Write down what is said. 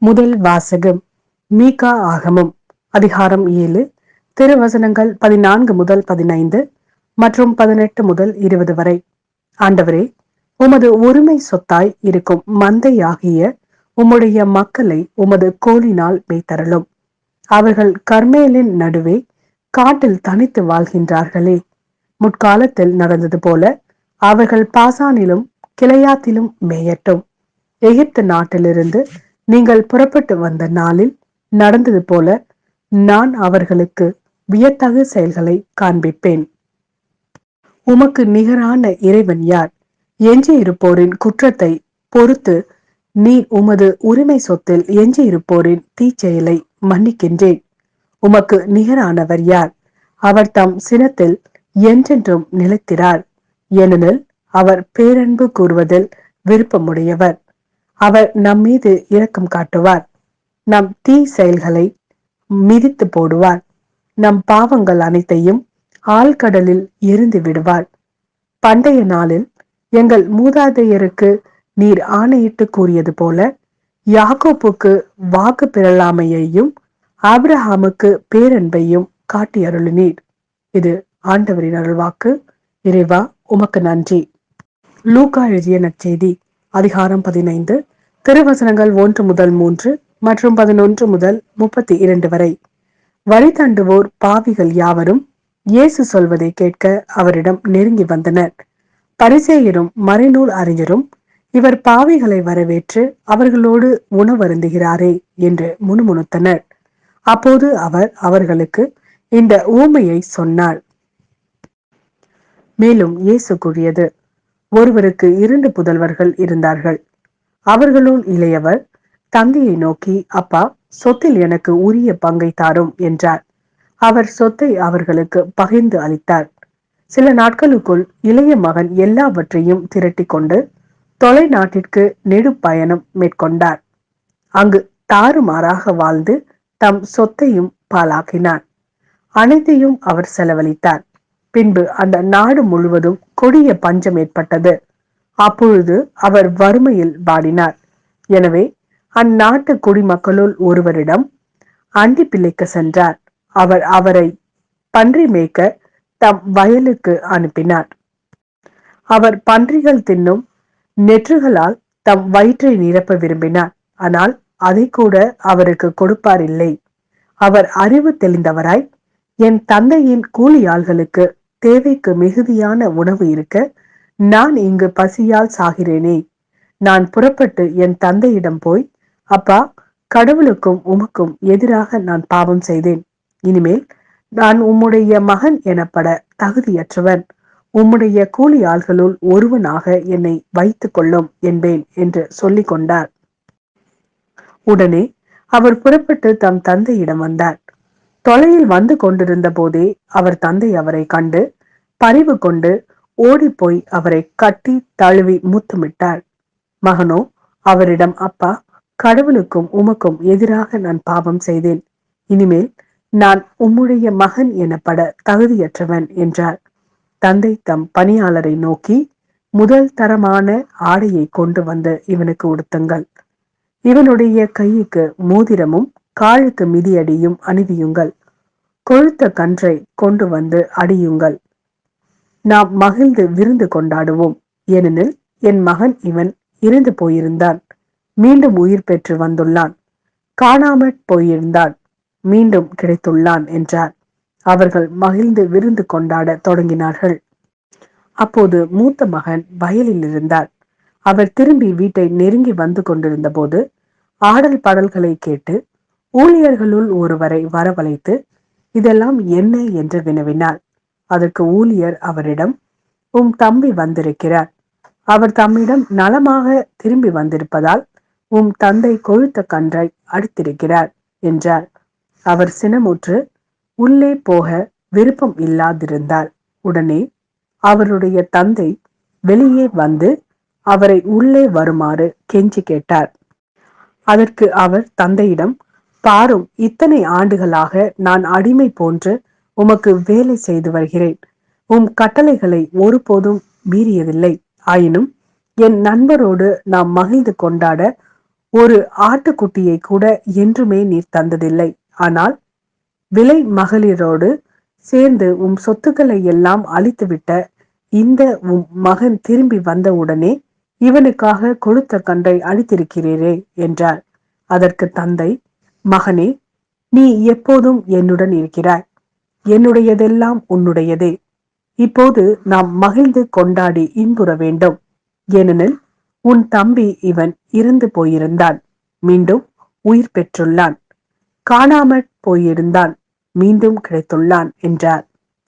முதல் வாசகம் மீகா ஆகமம் அதிகாரம் 7 திருவசனங்கள் 14 முதல் 15 மற்றும் 18 முதல் 20 வரை. ஆண்டவரே, உமது உரிமை சொத்தாய் இருக்கும் மந்தையாகிய உம்முடைய மக்களை உமது கோலினால் மேய்த்தருளும். அவர்கள் கர்மேலின் நடுவே காட்டில் தனித்து வாழ்கின்றார்களே. முற்காலத்தில் நடந்தது போல அவர்கள் பாசானிலும் கிளையாத்திலும் மேயட்டும். எகிப்து நாட்டிலிருந்து நீங்கள் புறப்பட்டு வந்த நாளில் நடந்தது போல நான் அவர்களுக்கு வியத்தகு செயல்களை காண்பிப்பேன். உமக்கு நிகரான இறைவன் யார்? எஞ்சியிருப்போரின் குற்றத்தை பொறுத்து நீர் உமது உரிமை சொத்தில் எஞ்சியிருப்போரின் தீச்செயலை மன்னிக்கின்றேன். உமக்கு நிகரானவர் யார்? அவர் தம் சினத்தில் என்றென்றும் நிலைத்திரார். ஏனெனில் அவர் பேரன்பு கூறுவதில் விருப்பமுடையவர். அவர் நம்மீது இரக்கம் காட்டுவார். நம் தீ செயல்களை மிதித்து போடுவார். நம் பாவங்கள் அனைத்தையும் ஆழ்கடலில் எரிந்து விடுவார். பண்டைய நாளில் எங்கள் மூதாதையருக்கு நீர் ஆணையிட்டு கூறியது போல யாக்கோப்புக்கு வாக்கு பிறழாமையையும் ஆபிரகாமுக்கு பேரன்பையும் காட்டி அருளினீர். இது ஆண்டவரின் அருள்வாக்கு. இறைவா, உமக்கு நன்றி. லூக்கா எழுதிய நற்செய்தி அதிகாரம் 15 திருவசனங்கள் 1 முதல் 3 மற்றும் 11 முதல் 32 வரை. வழி தண்டுவோர் பாவிகள் யாவரும் இயேசு சொல்வதை கேட்க அவரிடம் நெருங்கி வந்தனர். பரிசேயரும் மறைநூல் அறிஞரும் இவர் பாவிகளை வரவேற்று அவர்களோடு உணவருந்துகிறாரே என்று முணுமுணுத்தனர். அப்போது அவர் அவர்களுக்கு இந்த ஊமையை சொன்னார். மேலும் இயேசு கூறியது, ஒருவருக்கு 2 புதல்வர்கள் இருந்தார்கள். அவர்களுள் இளையவர் தந்தையை நோக்கி, அப்பா, சொத்தில் எனக்கு உரிய பங்கை தாரும் என்றார். அவர் சொத்தை அவர்களுக்கு பகிர்ந்து அளித்தார். சில நாட்களுக்குள் இளைய மகன் எல்லாவற்றையும் திரட்டி கொண்டு தொலை நாட்டிற்கு நெடு பயணம் மேற்கொண்டார். அங்கு தாறுமாறாக வாழ்ந்து தம் சொத்தையும் பாழாக்கினார். அனைத்தையும் அவர் செலவழித்தார். பின்பு அந்த நாடு முழுவதும் கொடிய பஞ்சம் ஏற்பட்டது. அப்பொழுது அவர் வறுமையில் வாடினார். எனவே அந்நாட்டு குடிமக்களுள் ஒருவரிடம் அண்டி பிழைக்க சென்றார். அவர் அவரை பன்றி மேய்க்க தம் வயலுக்கு அனுப்பினார். அவர் பன்றிகள் தின்னும் நெற்றுகளால் தம் வயிற்றை நிரப்ப விரும்பினார். ஆனால் அதை கூட அவருக்கு கொடுப்பார் இல்லை. அவர் அறிவு தெளிந்தவராய், என் தந்தையின் கூலியாள்களுக்கு தேவைக்கு மிகுதியான உணவு இருக்க நான் இங்கு பசியால் சாகிறேனே. நான் புறப்பட்டு என் தந்தையிடம் போய், அப்பா, கடவுளுக்கும் உமக்கும் எதிராக நான் பாவம் செய்தேன். இனிமேல் நான் உம்முடைய மகன் எனப்பட தகுதியற்றவன். உம்முடைய கூலி ஆள்களுள் ஒருவனாக என்னை வைத்துக் கொள்ளும் என்பேன் என்று சொல்லிக் கொண்டார். உடனே அவர் புறப்பட்டு தம் தந்தையிடம் வந்தார். தொலையில் வந்து கொண்டிருந்த போதே அவர் தந்தை அவரை கண்டு பரிவு கொண்டு ஓடிப்போய் அவரை கட்டி தழுவி முத்தமிட்டார். மகனோ அவரிடம், அப்பா, கடவுளுக்கும் உமக்கும் எதிராக நான் பாவம் செய்தேன். இனிமேல் நான் உம்முடைய மகன் எனப்பட தகுதியற்றவன் என்றார். தந்தை தம் பணியாளரை நோக்கி, முதல் தரமான ஆடையை கொண்டு வந்து இவனுக்கு உடுத்துங்கள். இவனுடைய கைக்கு மோதிரமும் காலுக்கு மிதியடியும் அணிவியுங்கள். கொழுத்த கன்றை கொண்டு வந்து அடியுங்கள். நாம் மகிழ்ந்து விருந்து கொண்டாடுவோம். ஏனெனில் என் மகன் இவன் இறந்து போயிருந்தான், மீண்டும் உயிர் பெற்று வந்துள்ளான். காணாமற் போயிருந்தான், மீண்டும் கிடைத்துள்ளான் என்றார். அவர்கள் மகிழ்ந்து விருந்து கொண்டாட தொடங்கினார்கள். அப்போது மூத்த மகன் வயலில் இருந்தார். அவர் திரும்பி வீட்டை நெருங்கி வந்து கொண்டிருந்த போது ஆடல் பாடல்களை கேட்டு ஊழியர்களுள் ஒருவரை வரவழைத்து, இதெல்லாம் என்ன என்று வினவினார். அதற்கு ஊழியர் அவரிடம், உம் தம்பி வந்திருக்கிறார். அவர் தம்மிடம் நலமாக திரும்பி வந்திருப்பதால் உம் தந்தை கொழுத்த கன்றை அடித்திருக்கிறார் என்றார். அவர் சினமுற்று உள்ளே போக விருப்பம் இல்லாதிருந்தார். உடனே அவருடைய தந்தை வெளியே வந்து அவரை உள்ளே வருமாறு கெஞ்சி கேட்டார். அதற்கு அவர் தந்தையிடம், பாரும், இத்தனை ஆண்டுகளாக நான் அடிமை போன்று உமக்கு வேலை செய்து வருகிறேன். உம் கட்டளைகளை ஒருபோதும் மீறியதில்லை. ஆயினும் என் நண்பரோடு நாம் மகிழ்ந்து கொண்டாட ஒரு ஆட்டுக்குட்டியை கூட என்றுமே நீர் தந்ததில்லை. ஆனால் விலை மகளிரோடு சேர்ந்து உம் சொத்துக்களை எல்லாம் அழித்துவிட்ட இந்த உம் மகன் திரும்பி வந்தவுடனே இவனுக்காக கொழுத்த கன்றை அழித்திருக்கிறீரே என்றார். அதற்கு தந்தை, மகனே, நீ எப்போதும் என்னுடன் இருக்கிறாய். என்னுடையதெல்லாம் உன்னுடையதே. இப்போது நாம் மகிழ்ந்து கொண்டாடி இன்புற வேண்டும். ஏனெனில் உன் தம்பி இவன் இறந்து போயிருந்தான், மீண்டும் உயிர் பெற்றுள்ளான். காணாமற் போயிருந்தான், மீண்டும் கிடைத்துள்ளான் என்றார்.